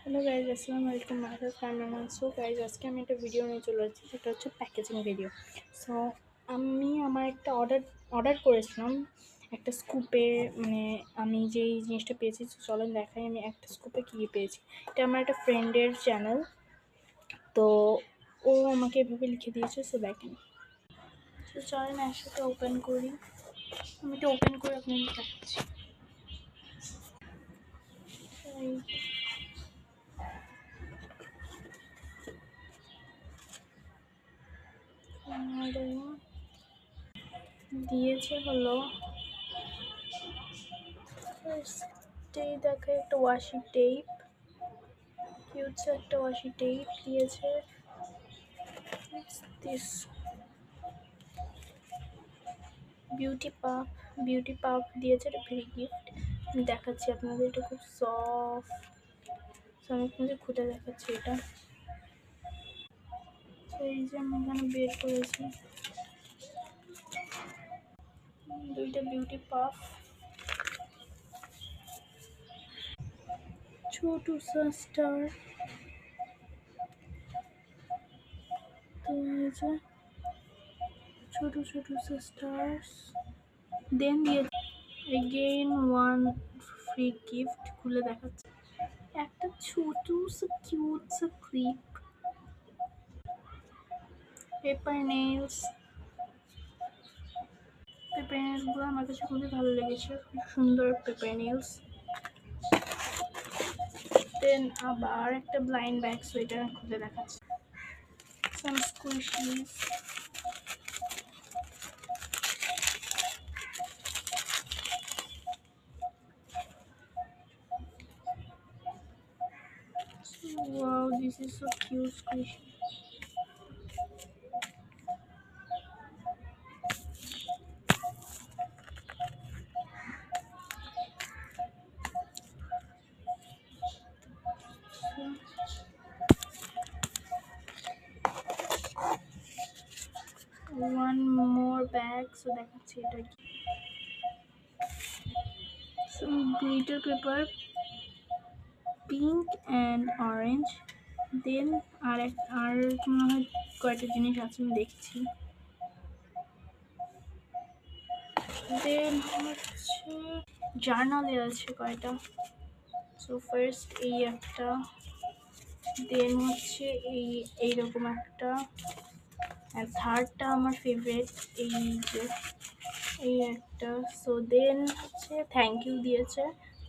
Hello guys, আসসালামু আলাইকুম। So guys, আজকে আমি একটা ভিডিও নিয়ে চলে যাচ্ছি, সেটা হচ্ছে প্যাকেজিং ভিডিও। সো আমি আমার একটা অর্ডার করেছিলাম একটা স্কুপে। মানে আমি যেই জিনিসটা পেয়েছি, চলেন দেখাই আমি একটা স্কুপে কী পেয়েছি। এটা আমার একটা ফ্রেন্ডের চ্যানেল, তো ও আমাকে এভাবে লিখে দিয়েছে। সো দেখেন, তো চলেন একসাথে ওপেন করি। আমি এটা ওপেন করে আপনাদের দেখাচ্ছি। এই দিয়েছে হলো ফার্স্টেই দেখে একটা ওয়াশি টেপ, কিউটস একটা ওয়াশি টেপ দিয়েছে। দিস বিউটি পাফ দিয়েছে, এটা ফ্রি গিফট। আমি দেখাচ্ছি আপনাদের, এটা খুব সফট। আমি আপনাদের খুলে দেখাচ্ছি এটা। তো এই যে আমি এখানে বের করেছি দুইটা বিউটি পাফ, ছোটু সা স্টার। তো এই যে ছোট ছোট সা স্টার্স দেন দিয়ে এগেইন ওয়ান ফ্রি গিফট। খুলে দেখাচ্ছে একটা ছোট সা কিউট সা ক্লিপ, পেপার নেলসগুলো আমার কাছে খুবই ভালো লেগেছে, খুব সুন্দর পেপার নেলস। দেন আবার একটা ব্লাইন্ড ব্যাগ, সো এটা খুলে দেখাচ্ছে। সাম স্কুইশিস, wow, this is so cute squishy. One more bag, so দেখাচ্ছি এটা কি। Some glitter paper, pink and orange. দেন আর মনে হয় কয়টা জিনিস আছে, আমি দেখছি। দেন হচ্ছে জার্নালে আছে কয়টা। সো ফার্স্ট এই একটা, দেন হচ্ছে এইরকম একটা, আর থার্ডটা আমার ফেভারিট, এই যে এই একটা। সো দেন হচ্ছে থ্যাংক ইউ দিয়েছে।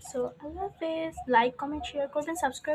সো আল্লাহ হাফেজ। লাইক কমেন্ট শেয়ার করবেন, সাবস্ক্রাইব